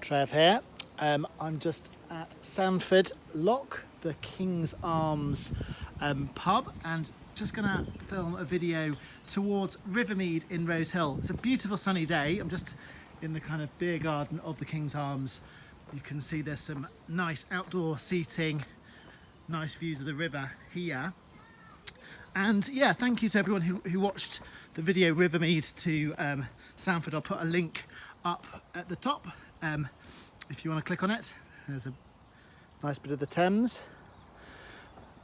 Trev here. I'm just at Sandford Lock, the King's Arms pub, and just gonna film a video towards Rivermead in Rose Hill. It's a beautiful sunny day. I'm just in the kind of beer garden of the King's Arms. You can see there's some nice outdoor seating, nice views of the river here. And yeah, thank you to everyone who watched the video Rivermead to Sandford. I'll put a link up at the top if you want to click on it. There's a nice bit of the Thames.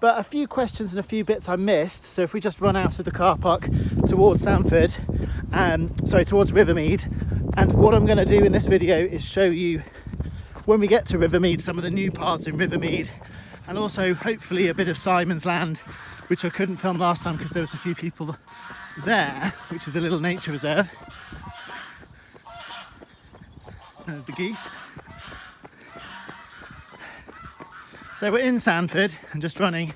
But a few questions and a few bits I missed. So if we just run out of the car park towards Sandford, towards Rivermead. And what I'm going to do in this video is show you, when we get to Rivermead, some of the new paths in Rivermead, and also hopefully a bit of Simon's Land, which I couldn't film last time because there was a few people there, which is the little nature reserve. There's the geese. So we're in Sandford and just running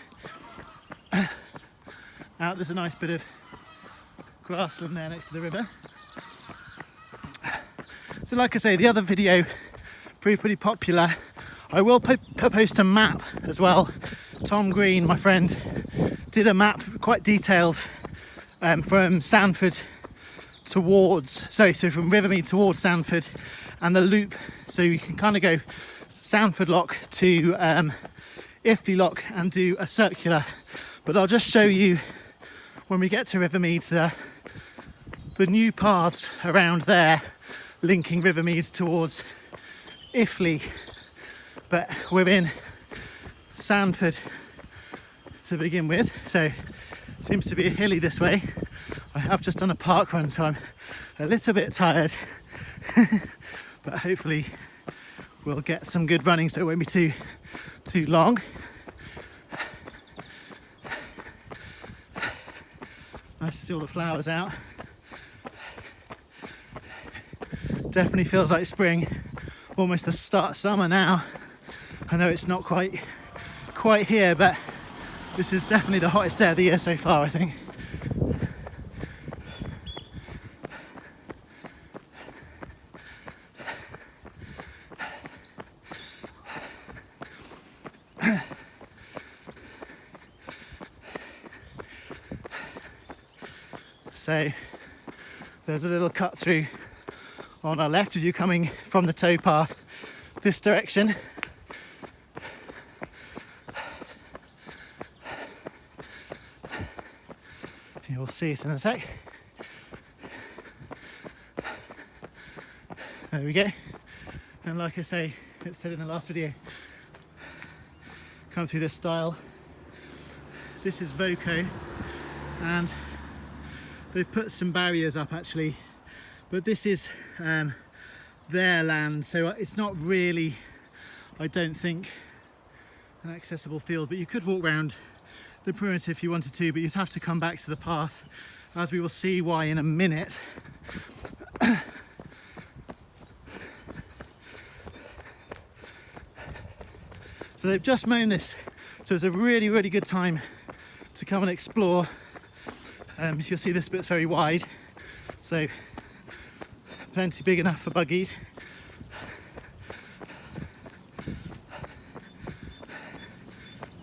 out. There's a nice bit of grassland there next to the river. So like I say, the other video proved pretty popular. I will post a map as well. Tom Green, my friend, did a map quite detailed from Sandford towards, from Rivermead towards Sandford and the loop. So you can kind of go Sandford Lock to Iffley Lock and do a circular. But I'll just show you when we get to Rivermead the new paths around there linking Rivermead towards Iffley. But we're in Sandford to begin with, so it seems to be hilly this way. I have just done a park run, so I'm a little bit tired, but hopefully we'll get some good running so it won't be too long. Nice to see all the flowers out. Definitely feels like spring, almost the start of summer now. I know it's not quite here, but this is definitely the hottest day of the year so far, I think. So there's a little cut through on our left if you're coming from the towpath this direction. You'll see it in a sec. There we go. And like I say, it said in the last video, come through this style. This is Voco, and they've put some barriers up actually, but this is their land, so it's not really, I don't think, an accessible field, but you could walk around the perimeter if you wanted to, but you'd have to come back to the path, as we will see why in a minute. So they've just mown this, so it's a really, really good time to come and explore. You'll see this bit's very wide, so plenty big enough for buggies.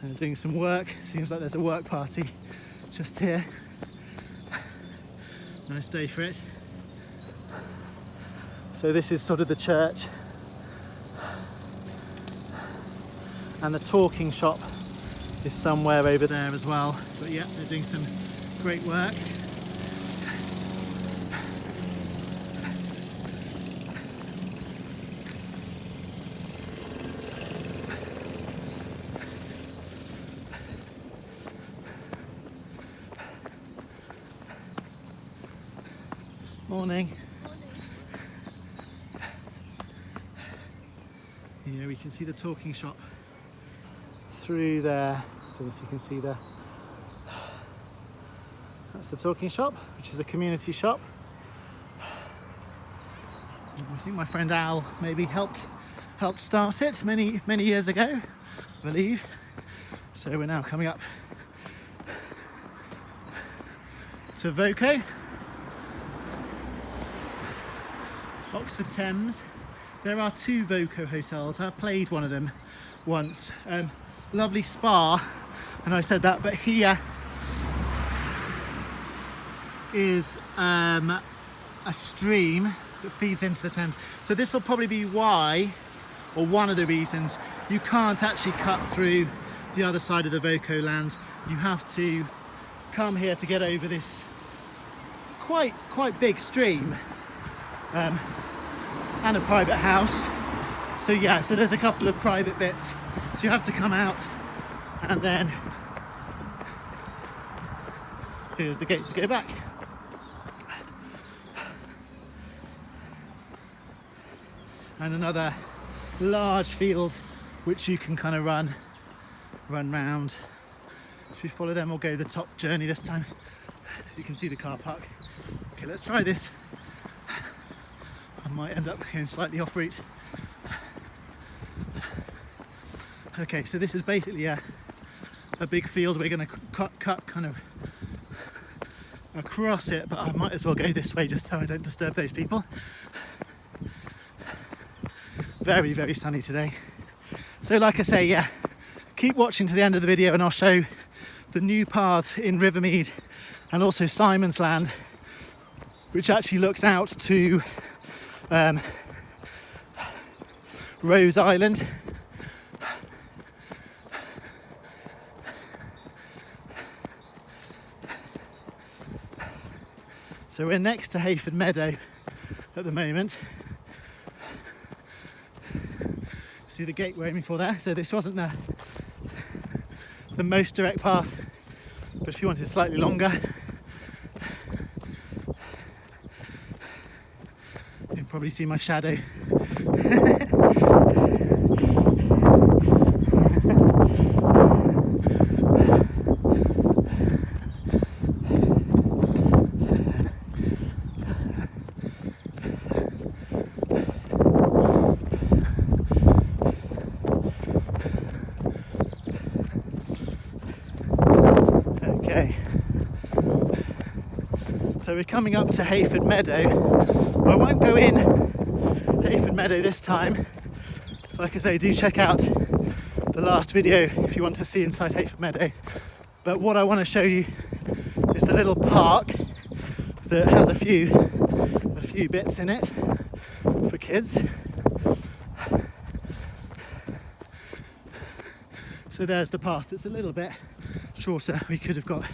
And doing some work. Seems like there's a work party just here. Nice day for it. So this is sort of the church, and the talking shop is somewhere over there as well. But yeah, they're doing some great work. Morning. Here we can see the talking shop through there. I don't know if you can see there. That's the talking shop, which is a community shop. I think my friend Al maybe helped start it many years ago, I believe. So we're now coming up to Voco. Oxford Thames. there are 2 Voco hotels. I've played one of them once. Lovely spa, and I said that, but here is a stream that feeds into the Thames. So this will probably be why, or one of the reasons, you can't actually cut through the other side of the Voco land. You have to come here to get over this quite big stream, and a private house. So yeah, so there's a couple of private bits. So you have to come out, and then here's the gate to go back. And another large field which you can kind of run round. Should we follow them or go the top journey this time? So you can see the car park. Okay, let's try this. I might end up going slightly off route. Okay, so this is basically a big field. We're going to cut kind of across it, but I might as well go this way just so I don't disturb those people. Very, very sunny today. So like I say, yeah, keep watching to the end of the video and I'll show the new paths in Rivermead and also Simon's Land, which actually looks out to Rose Island. So we're next to Hayford Meadow at the moment. See the gate we're aiming for there. So this wasn't the most direct path, but if you wanted slightly longer, you can probably see my shadow. So we're coming up to Hayford Meadow. I won't go in Hayford Meadow this time. Like I say, do check out the last video if you want to see inside Hayford Meadow. But what I want to show you is the little park that has a few bits in it for kids. So there's the path that's a little bit shorter. We could have got,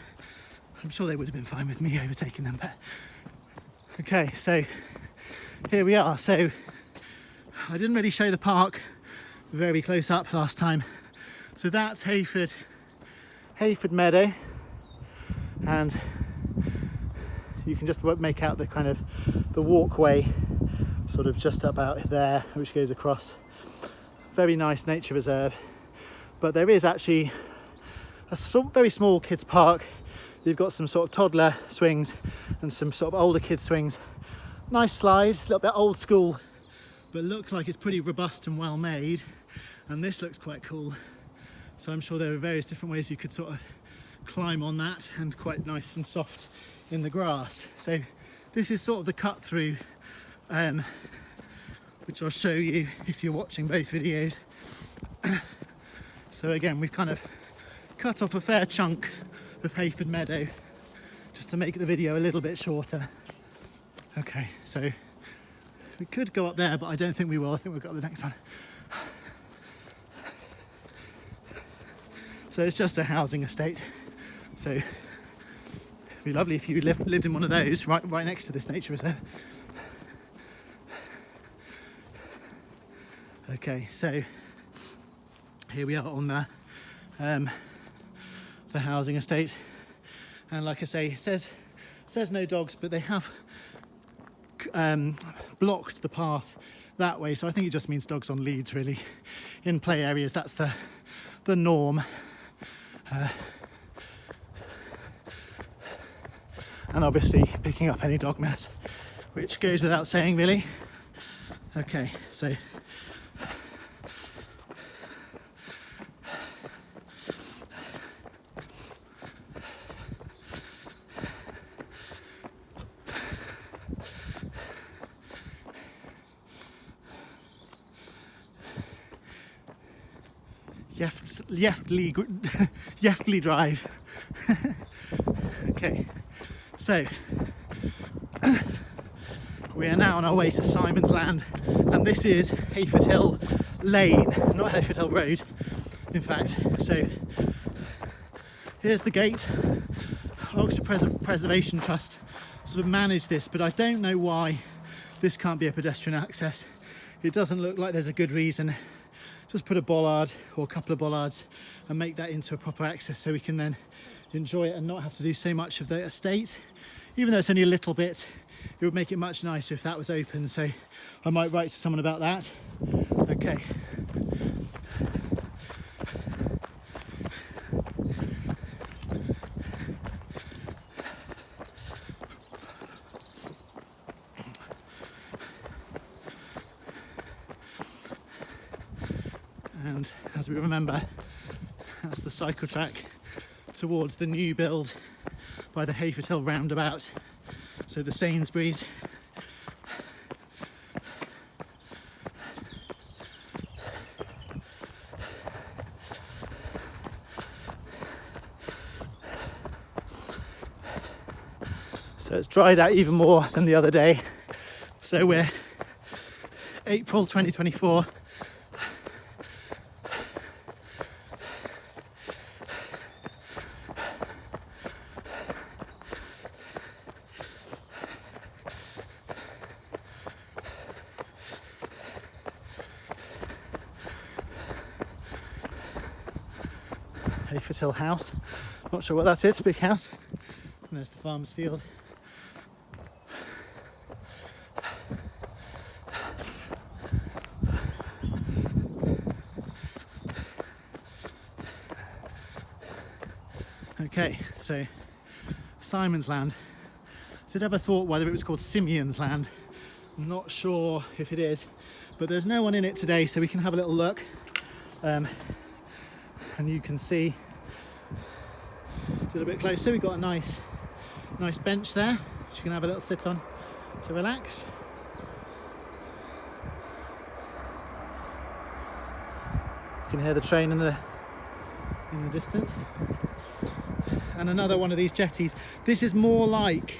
I'm sure they would have been fine with me overtaking them, but okay, so here we are. So I didn't really show the park very close up last time. So that's Hayford Meadow, and you can just make out the kind of the walkway sort of just about there, which goes across. Very nice nature reserve, but there is actually a very small kids park. You've got some sort of toddler swings and some sort of older kids swings. Nice slide, it's a little bit old school, but looks like it's pretty robust and well made. And this looks quite cool. So I'm sure there are various different ways you could sort of climb on that, and quite nice and soft in the grass. So this is sort of the cut through, which I'll show you if you're watching both videos. So again, we've kind of cut off a fair chunk of Hayford Meadow just to make the video a little bit shorter. Okay, so we could go up there, but I don't think we will. I think we'll go up the next one. So it's just a housing estate. So it'd be lovely if you lived in one of those right next to this nature reserve. Okay, so here we are on the housing estate, and like I say, it says no dogs, but they have blocked the path that way, so I think it just means dogs on leads really. In play areas, that's the norm. And obviously picking up any dog mess, which goes without saying really. Okay, so Iffley Drive. Okay, so we are now on our way to Simon's Land, and this is Hayford Hill Lane, not Hayford Hill Road, in fact. So here's the gate. Oxford Preservation Trust sort of managed this, but I don't know why this can't be a pedestrian access. It doesn't look like there's a good reason. Just put a bollard or a couple of bollards and make that into a proper access so we can then enjoy it and not have to do so much of the estate. Even though it's only a little bit, it would make it much nicer if that was open, so I might write to someone about that. Okay. And as we remember, that's the cycle track towards the new build by the Hayford Hill roundabout. So the Sainsbury's. So it's dried out even more than the other day. So we're April 2024. Hayford Hill House, not sure what that is, big house. And there's the farmer's field. Okay, so Simon's Land. Did ever thought whether it was called Simeon's Land? I'm not sure if it is, but there's no one in it today, so we can have a little look. And you can see a little bit closer. We've got a nice bench there, which you can have a little sit on to relax. You can hear the train in the distance. And another one of these jetties. This is more like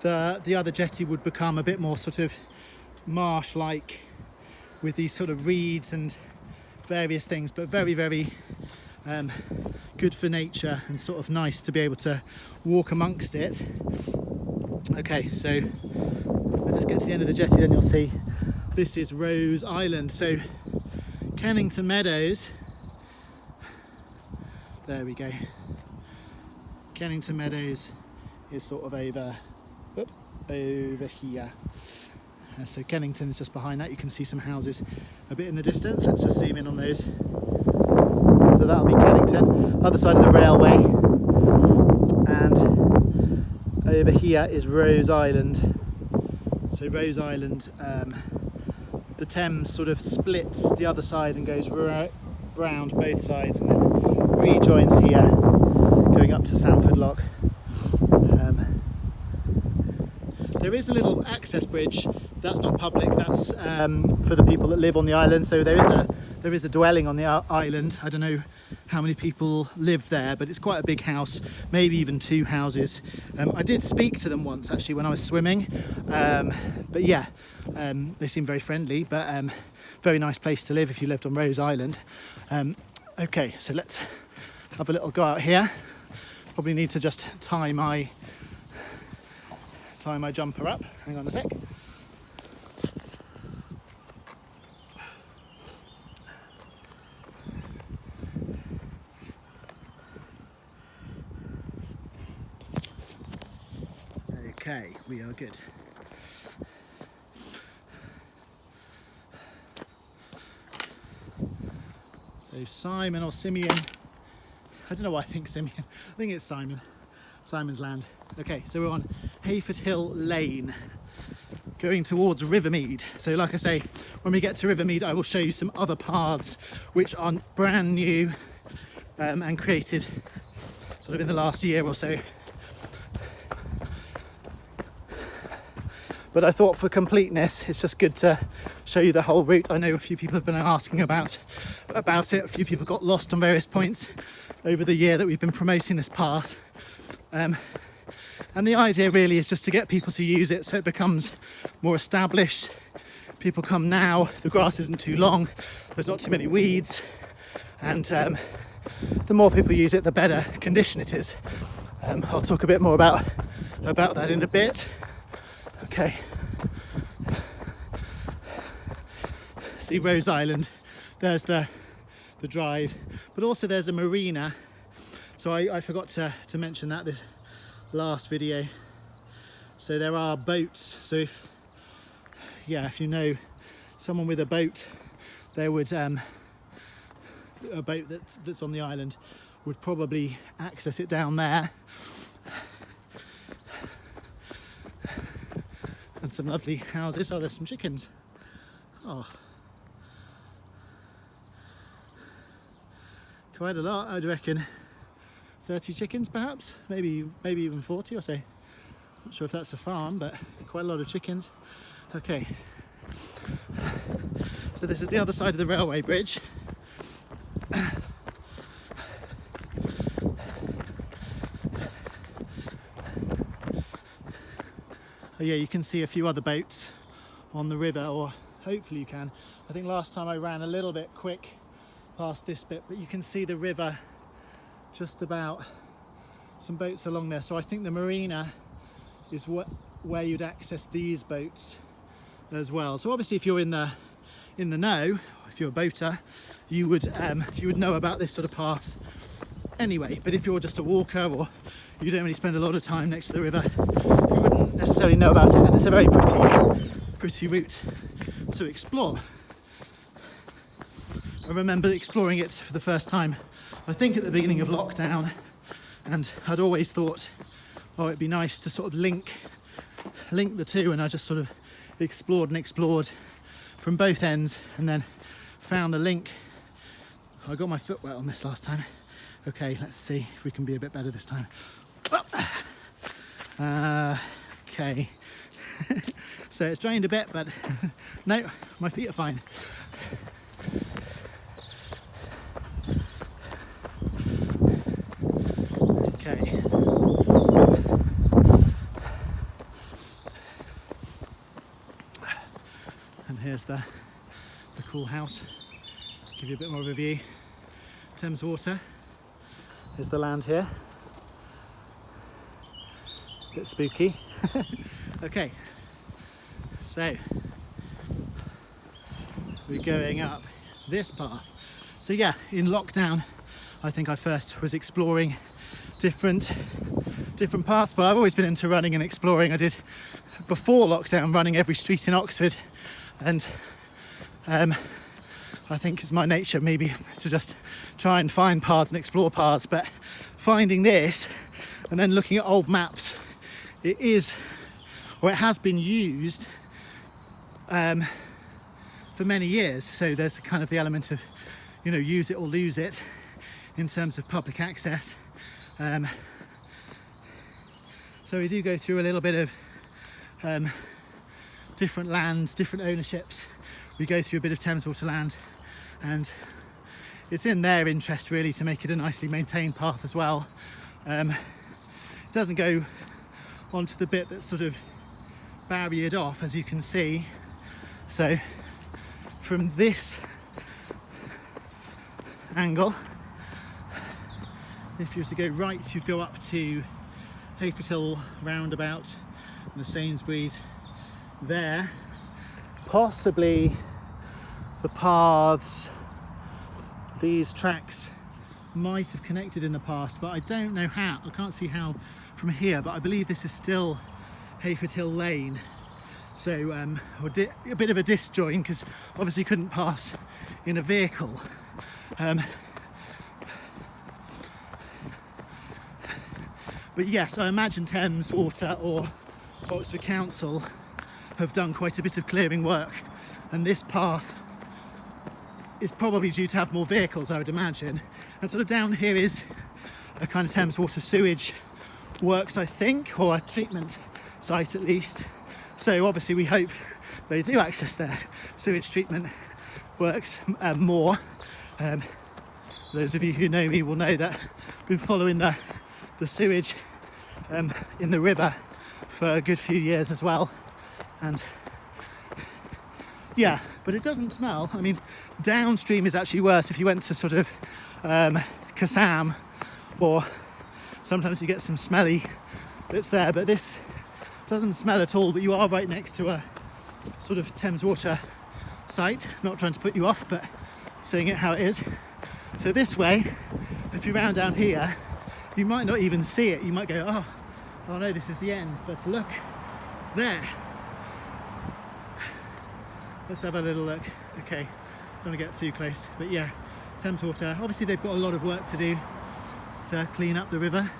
the other jetty would become a bit more sort of marsh-like, with these sort of reeds and various things, but very, very good for nature and sort of nice to be able to walk amongst it. Okay, so I'll just get to the end of the jetty, then you'll see this is Rose Island. So Kennington Meadows, there we go. Kennington Meadows is sort of over here. So Kennington is just behind that. You can see some houses a bit in the distance. Let's just zoom in on those. So that'll be Kennington, other side of the railway. And over here is Rose Island. So Rose Island, the Thames sort of splits the other side and goes round both sides and then rejoins here, going up to Sandford Lock. There is a little access bridge. That's not public, that's for the people that live on the island. So there is a dwelling on the island. I don't know how many people live there, but it's quite a big house, maybe even two houses. I did speak to them once actually when I was swimming, but yeah, they seem very friendly, but very nice place to live if you lived on Rose Island. Okay, so let's have a little go out here. Probably need to just tie my jumper up. Hang on a sec. Okay, we are good. So Simon or Simeon, I don't know why I think Simeon, I think it's Simon's Land. Okay, so we're on Hayford Hill Lane, going towards Rivermead. So like I say, when we get to Rivermead, I will show you some other paths which are brand new and created sort of in the last year or so. but I thought for completeness it's just good to show you the whole route. I know a few people have been asking about it. A few people got lost on various points over the year that we've been promoting this path, and the idea really is just to get people to use it so it becomes more established. People come now, the grass isn't too long, there's not too many weeds, and the more people use it, the better condition it is. I'll talk a bit more about that in a bit. Okay. See Rose Island, there's the drive, but also there's a marina. So I forgot to mention that this last video. So there are boats. So if you know someone with a boat, they would a boat that's on the island would probably access it down there. And some lovely houses. Oh, there's some chickens. Oh, quite a lot, I'd reckon. 30 chickens perhaps, maybe even 40 or so. Not sure if that's a farm, but quite a lot of chickens. Okay, so this is the other side of the railway bridge. Oh yeah, you can see a few other boats on the river, or hopefully you can. I think last time I ran a little bit quick past this bit, but you can see the river just about, some boats along there. So I think the marina is where you'd access these boats as well. So obviously if you're in the know, if you're a boater, you would know about this sort of path anyway. But if you're just a walker, or you don't really spend a lot of time next to the river, you wouldn't necessarily know about it. And it's a very pretty route to explore. I remember exploring it for the first time, I think at the beginning of lockdown, and I'd always thought, oh, it'd be nice to sort of link the two, and I just sort of explored from both ends, and then found the link. I got my foot wet on this last time. Okay, let's see if we can be a bit better this time. Okay. So it's drained a bit, but no, my feet are fine. Okay. And here's the cool house. Give you a bit more of a view. Thames water. Here's the land here. Bit spooky. Okay, so we're going up this path. So yeah, in lockdown, I think I first was exploring different paths, but I've always been into running and exploring. I did, before lockdown, running every street in Oxford, and I think it's my nature maybe to just try and find paths and explore paths, but finding this and then looking at old maps, it is, or it has been used for many years. So there's kind of the element of, you know, use it or lose it in terms of public access. So we do go through a little bit of different lands, different ownerships. We go through a bit of Thames water land, and it's in their interest really to make it a nicely maintained path as well. It doesn't go onto the bit that's sort of barriered off, as you can see. So from this angle, if you were to go right, you'd go up to Hayford Hill roundabout and the Sainsbury's there. Possibly the paths, these tracks might have connected in the past, but I don't know how. I can't see how from here, but I believe this is still Hayford Hill Lane. So a bit of a disjoint, because obviously couldn't pass in a vehicle. But yes, I imagine Thames Water or Oxford Council have done quite a bit of clearing work, and this path is probably due to have more vehicles, I would imagine. And sort of down here is a kind of Thames Water sewage works, I think, or a treatment site at least. So obviously we hope they do access their sewage treatment works more. Those of you who know me will know that I've been following the sewage in the river for a good few years as well, and yeah, but it doesn't smell. I mean, downstream is actually worse. If you went to sort of Kassam, or sometimes you get some smelly bits there, but this doesn't smell at all. But you are right next to a sort of Thames water site. Not trying to put you off, but saying it how it is. So this way, if you're round down here, you might not even see it. You might go, oh no, this is the end. But look there. Let's have a little look. Okay, don't want to get too close, but yeah, Thames water. Obviously they've got a lot of work to do to clean up the river,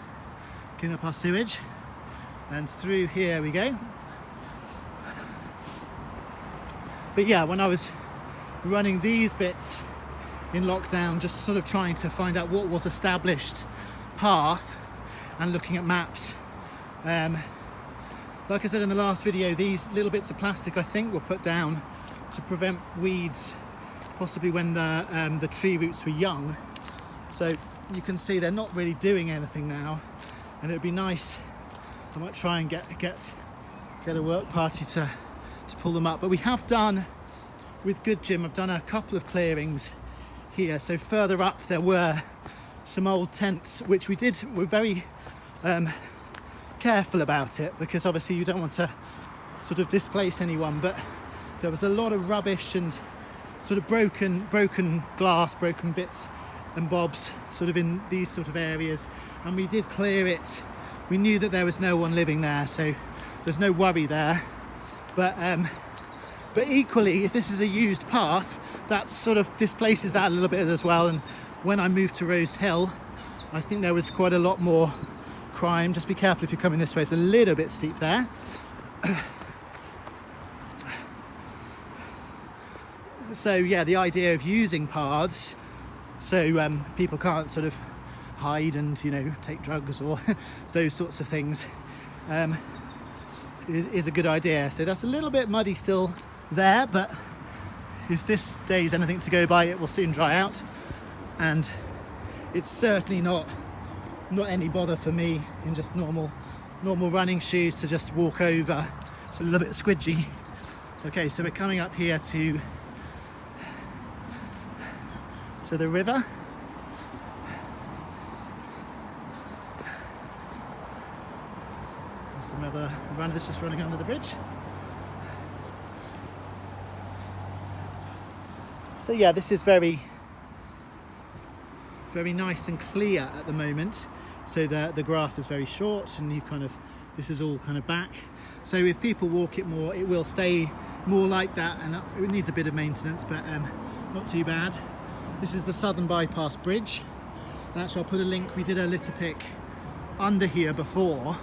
clean up our sewage, and through here we go. But yeah, when I was running these bits in lockdown, just sort of trying to find out what was established path and looking at maps, like I said in the last video, these little bits of plastic I think were put down to prevent weeds, possibly when the tree roots were young. So you can see they're not really doing anything now, and it'd be nice. I might try and get a work party to pull them up. But we have done, with Good Jim, I've done a couple of clearings here. So further up there were some old tents, which we're very careful about it, because obviously you don't want to sort of displace anyone, but there was a lot of rubbish and sort of broken glass, broken bits and bobs sort of in these sort of areas, and we did clear it. We knew that there was no one living there, so there's no worry there. But equally, if this is a used path, that sort of displaces that a little bit as well. And when I moved to Rose Hill, I think there was quite a lot more crime. Just be careful if you're coming this way, it's a little bit steep there. So yeah, the idea of using paths so people can't sort of hide and, you know, take drugs or those sorts of things is a good idea. So that's a little bit muddy still there, but if this day's anything to go by, it will soon dry out, and it's certainly not any bother for me in just normal running shoes to just walk over. It's a little bit squidgy. Okay, so we're coming up here to the river. There's another runner that's just running under the bridge. So yeah, this is very nice and clear at the moment. So the grass is very short, and this is all kind of back. So if people walk it more, it will stay more like that, and it needs a bit of maintenance, but not too bad. This is the Southern Bypass Bridge, and actually I'll put a link. We did a litter pick under here before,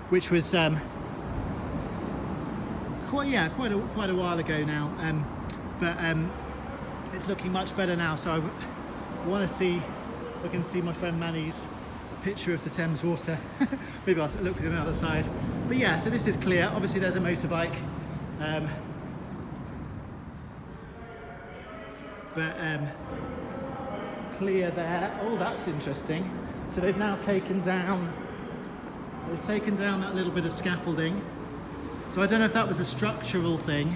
which was quite a while ago now, but it's looking much better now. So I want to see if I can see my friend Manny's picture of the Thames water. Maybe I'll look for them on the other side. But yeah, so this is clear. Obviously there's a motorbike, but clear there. Oh, that's interesting. So they've now taken down that little bit of scaffolding. So I don't know if that was a structural thing.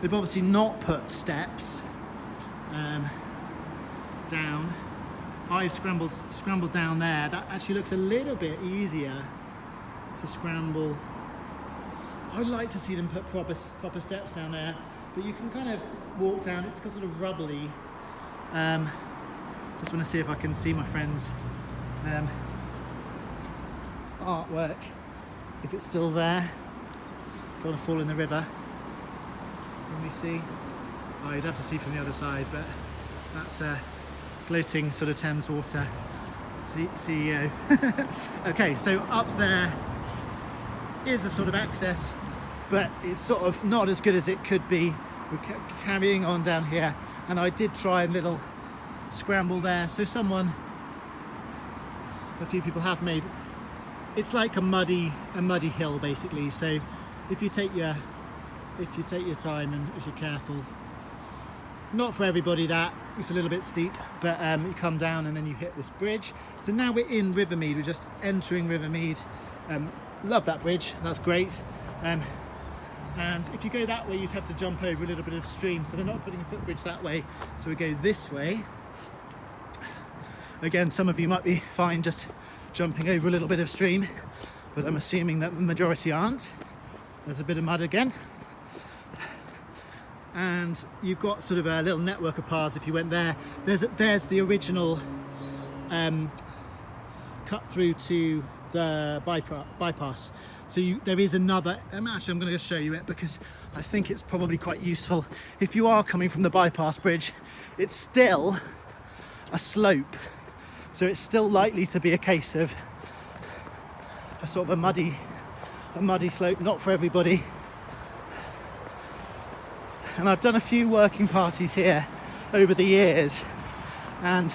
They've obviously not put steps down. I've scrambled down there. That actually looks a little bit easier to scramble. I would like to see them put proper steps down there, but you can kind of walk down. It's sort of rubbly. Just want to see if I can see my friend's artwork, if it's still there. Don't want to fall in the river. Let me see. Oh, you'd have to see from the other side, but that's a gloating sort of Thames water CEO. Okay, so up there is a sort of access, but it's sort of not as good as it could be. We're carrying on down here, and I did try a little scramble there. So a few people have made it's like a muddy hill basically. So if you take your time and if you're careful, not for everybody that, it's a little bit steep, but you come down and then you hit this bridge. So now we're in Rivermead, we're just entering Rivermead. Love that bridge, that's great. And if you go that way, you'd have to jump over a little bit of stream, so they're not putting a footbridge that way, so we go this way. Again, some of you might be fine just jumping over a little bit of stream, but I'm assuming that the majority aren't. There's a bit of mud again. And you've got sort of a little network of paths. If you went there, there's the original cut through to the bypass. So there is another, actually I'm going to show you it because I think it's probably quite useful. If you are coming from the bypass bridge, it's still a slope. So it's still likely to be a case of a sort of a muddy slope, not for everybody. And I've done a few working parties here over the years, and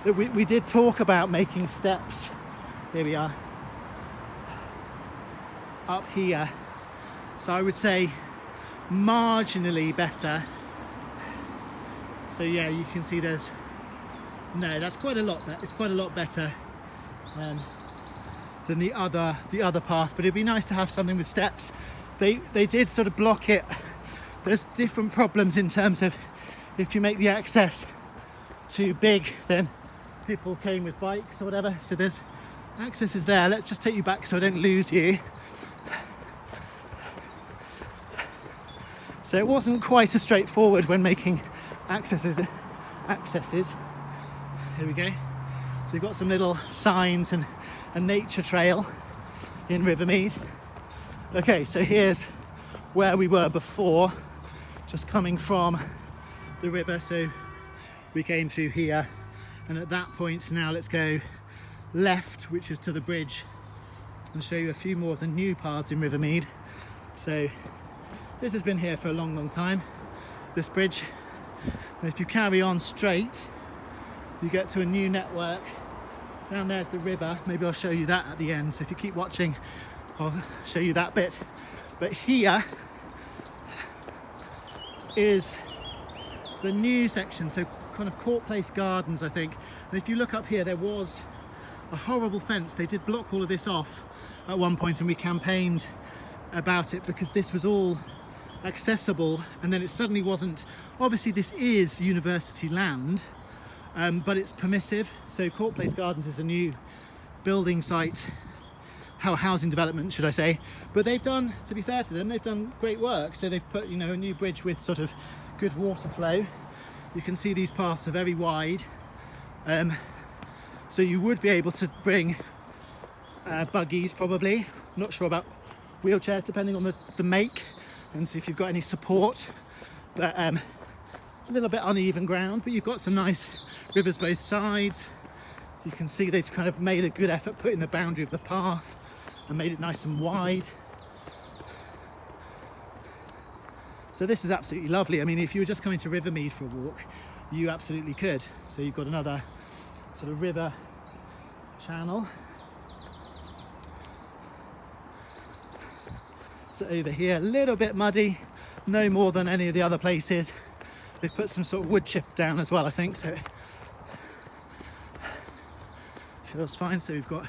we did talk about making steps. Here we are, up here. So I would say marginally better. So yeah, you can see that's quite a lot. It's quite a lot better than the other path. But it'd be nice to have something with steps. They did sort of block it. There's different problems in terms of if you make the access too big, then people came with bikes or whatever. So there's access is there. Let's just take you back so I don't lose you. So it wasn't quite as straightforward when making accesses. Here we go. So you've got some little signs and a nature trail in Rivermead. Okay, so here's where we were before, just coming from the river. So we came through here, and at that point now let's go left, which is to the bridge, and show you a few more of the new paths in Rivermead. So this has been here for a long time, this bridge, and if you carry on straight you get to a new network. Down there's the river, maybe I'll show you that at the end, so if you keep watching I'll show you that bit. But here is the new section, so kind of Court Place Gardens, I think. And if you look up here, there was a horrible fence. They did block all of this off at one point, and we campaigned about it because this was all accessible, and then it suddenly wasn't. Obviously this is university land, but it's permissive. So Court Place Gardens is a new building site, housing development should I say, but they've done, to be fair to them, they've done great work. So they've put, a new bridge with sort of good water flow. You can see these paths are very wide, so you would be able to bring buggies probably, not sure about wheelchairs depending on the make and see if you've got any support, but a little bit uneven ground, but you've got some nice rivers both sides. You can see they've kind of made a good effort putting the boundary of the path and made it nice and wide. So this is absolutely lovely. I mean, if you were just coming to Rivermead for a walk, you absolutely could. So you've got another sort of river channel. So over here, a little bit muddy, no more than any of the other places. They've put some sort of wood chip down as well, I think, so it feels fine. So we've got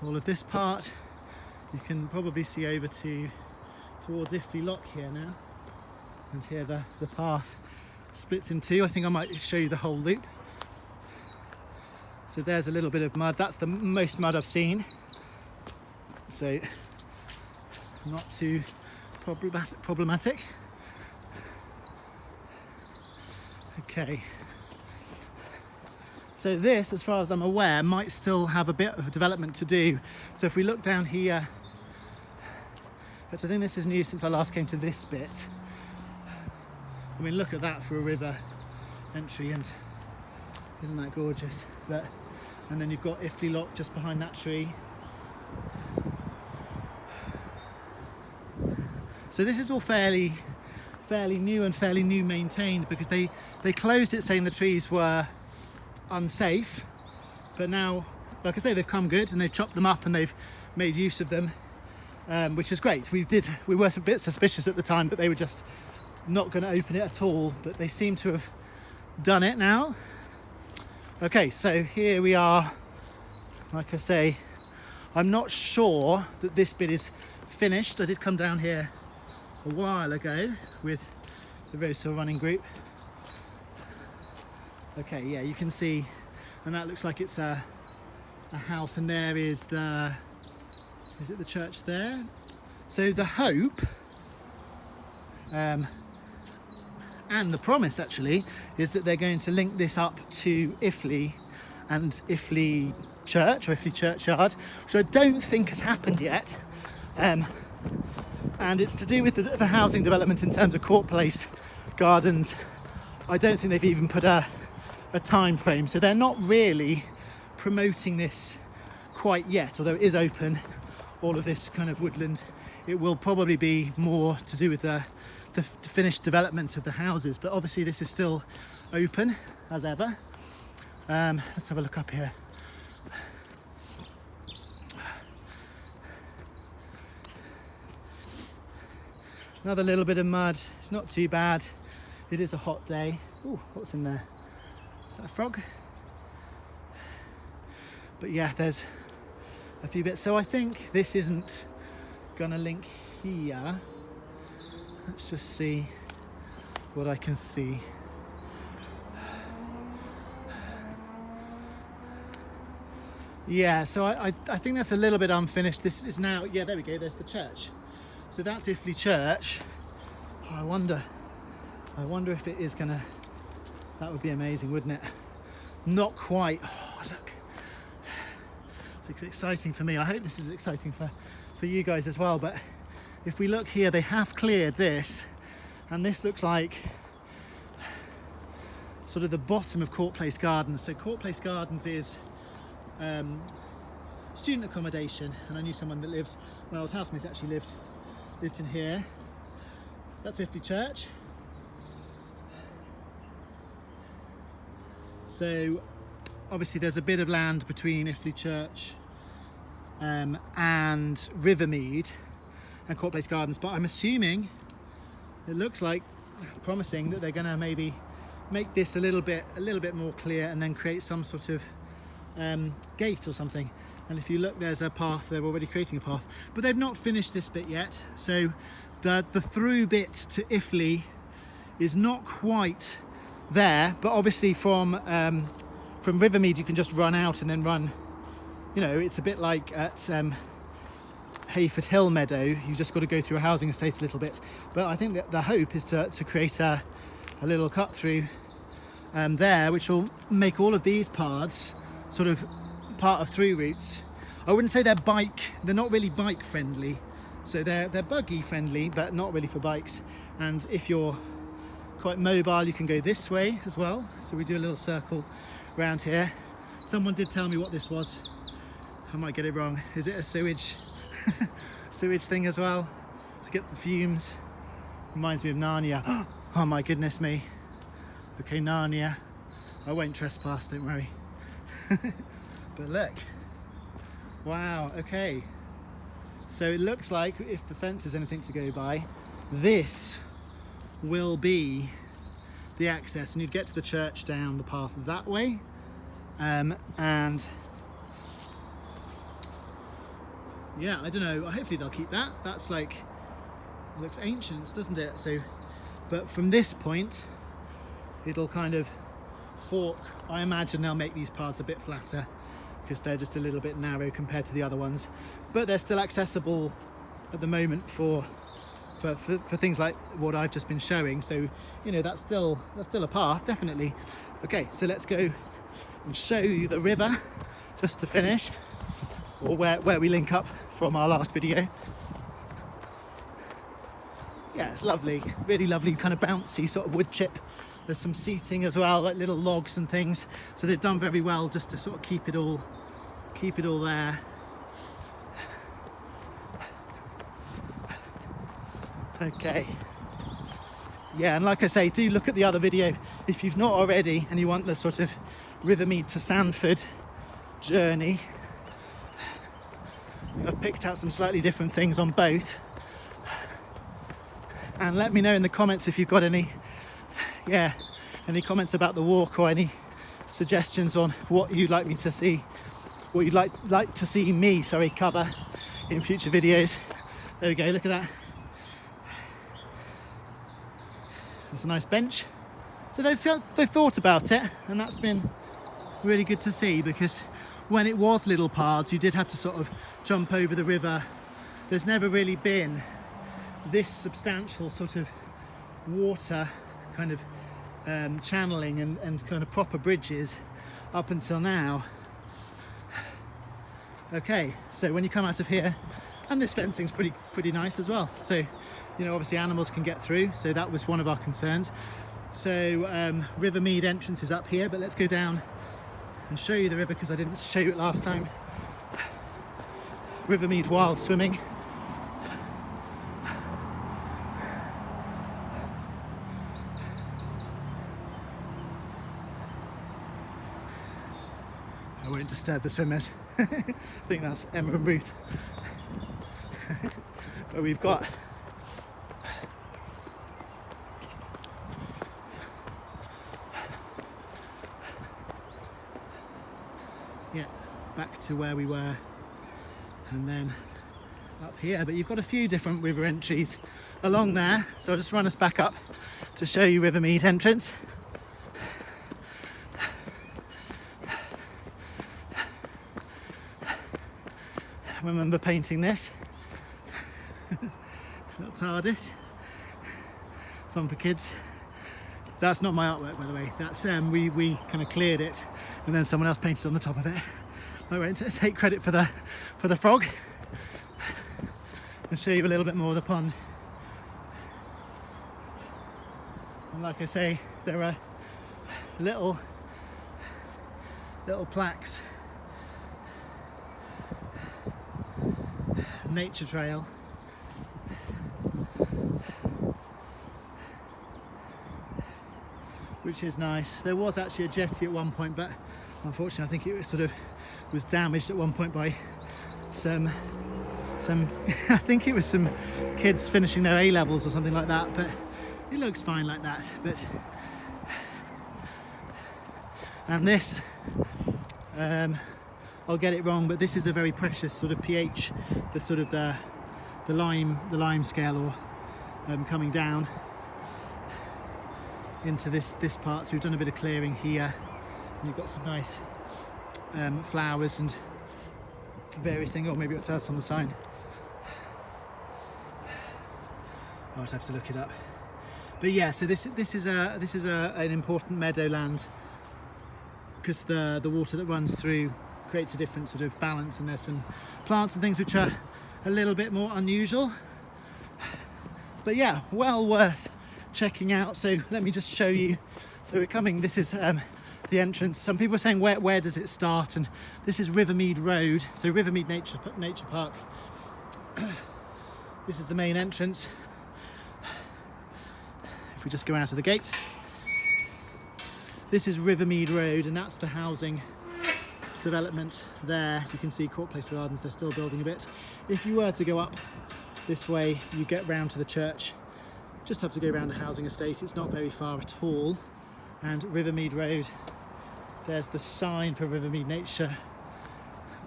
all of this part. You can probably see over towards Iffley Lock here now. And here the path splits in two. I think I might show you the whole loop. So there's a little bit of mud. That's the most mud I've seen. So not too problematic. Okay. So this, as far as I'm aware, might still have a bit of development to do. So if we look down here, but I think this is new since I last came to this bit. I mean, look at that for a river entry, and isn't that gorgeous? And then you've got Iffley Lock just behind that tree. So this is all fairly new and fairly new maintained, because they closed it saying the trees were unsafe, but now like I say, they've come good and they've chopped them up and they've made use of them, which is great. We were a bit suspicious at the time that they were just not going to open it at all, but they seem to have done it now. Okay, so here we are. Like I say, I'm not sure that this bit is finished. I did come down here a while ago with the Rose Hill running group. Okay, yeah, you can see, and that looks like it's a house, and there is the church there? So the hope and the promise actually is that they're going to link this up to Iffley and Iffley Church, or Iffley Churchyard, which I don't think has happened yet. And it's to do with the housing development in terms of Court Place Gardens. I don't think they've even put a time frame, so they're not really promoting this quite yet, although it is open, all of this kind of woodland. It will probably be more to do with the finished development of the houses, but obviously this is still open as ever. Let's have a look up here. Another little bit of mud. It's not too bad. It is a hot day. Ooh, what's in there? Is that a frog? But yeah, there's a few bits. So I think this isn't gonna link here. Let's just see what I can see. Yeah, so I think that's a little bit unfinished. This is now, yeah, there we go, there's the church. So that's Iffley Church. Oh, I wonder if it is gonna, that would be amazing, wouldn't it? Not quite. Oh, look. It's exciting for me. I hope this is exciting for you guys as well. But if we look here, they have cleared this, and this looks like sort of the bottom of Court Place Gardens. So Court Place Gardens is student accommodation, and I knew someone that lived, my old housemate actually lived in here. That's Iffley Church. So obviously there's a bit of land between Iffley Church and Rivermead and Court Place Gardens, but I'm assuming, it looks like promising, that they're going to maybe make this a little bit more clear and then create some sort of gate or something. And if you look, there's a path. They're already creating a path, but they've not finished this bit yet. So the through bit to Iffley is not quite there, but obviously from Rivermead you can just run out and then run, you know, it's a bit like at Hayford Hill Meadow. You just got to go through a housing estate a little bit, but I think that the hope is to create a little cut through there, which will make all of these paths sort of part of through routes. I wouldn't say they're not really bike friendly, so they're buggy friendly, but not really for bikes. And if you're quite mobile, you can go this way as well. So we do a little circle around here. Someone did tell me what this was. I might get it wrong. Is it a sewage thing as well, to get the fumes? Reminds me of Narnia. Oh my goodness me. Okay, Narnia. I won't trespass, don't worry. But look, wow, okay. So it looks like, if the fence is anything to go by, this will be the access, and you'd get to the church down the path that way. And yeah, I don't know, hopefully they'll keep that. That's like, it looks ancient, doesn't it? So, but from this point, it'll kind of fork. I imagine they'll make these paths a bit flatter because they're just a little bit narrow compared to the other ones, but they're still accessible at the moment for things like what I've just been showing. So, you know, that's still a path, definitely. Okay, so let's go and show you the river just to finish, or where we link up from our last video. Yeah, it's lovely, really lovely, kind of bouncy sort of wood chip. There's some seating as well, like little logs and things. So they've done very well just to sort of keep it all there. Okay. Yeah, and like I say, do look at the other video if you've not already and you want the sort of Rivermead to Sandford journey. I've picked out some slightly different things on both, and let me know in the comments if you've got any comments about the walk, or any suggestions on what you'd like me to see, what you'd like to see me cover in future videos. There we go, look at that. It's a nice bench. So they've thought about it, and that's been really good to see, because when it was little paths you did have to sort of jump over the river. There's never really been this substantial sort of water kind of channeling and kind of proper bridges up until now. Okay, so when you come out of here, and this fencing's pretty nice as well, so you know, obviously animals can get through, so that was one of our concerns. So Rivermead entrance is up here, but let's go down and show you the river, because I didn't show you it last time. Rivermead wild swimming. I won't disturb the swimmers. I think that's Emma and Ruth. But we've got back to where we were, and then up here. But you've got a few different river entries along there, so I'll just run us back up to show you Rivermead entrance. I remember painting this. Not TARDIS. Fun for kids. That's not my artwork, by the way. That's we kind of cleared it, and then someone else painted on the top of it. I won't take credit for the frog. I'll show you a little bit more of the pond. And like I say, there are little plaques. Nature trail. Which is nice. There was actually a jetty at one point, but unfortunately I think it was damaged at one point by some I think it was some kids finishing their A-levels or something like that, but it looks fine like that. But and this I'll get it wrong, but this is a very precious sort of pH, the lime scale, or coming down into this part. So we've done a bit of clearing here, and you've got some nice flowers and various things, or maybe it'll tell us on the sign. I'll just have to look it up. But yeah, so this is an important meadowland, because the water that runs through creates a different sort of balance, and there's some plants and things which are a little bit more unusual. But yeah, well worth checking out. So let me just show you. So we're coming, this is the entrance. Some people are saying where does it start, and this is Rivermead Road, so Rivermead Nature Park. This is the main entrance. If we just go out of the gate, this is Rivermead Road, and that's the housing development there. You can see Court Place Gardens, they're still building a bit. If you were to go up this way, you get round to the church. Just have to go around a housing estate. It's not very far at all. And Rivermead Road, there's the sign for Rivermead Nature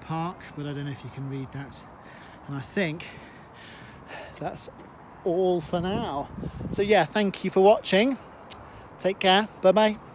Park, but I don't know if you can read that. And I think that's all for now. So yeah, thank you for watching. Take care. Bye bye.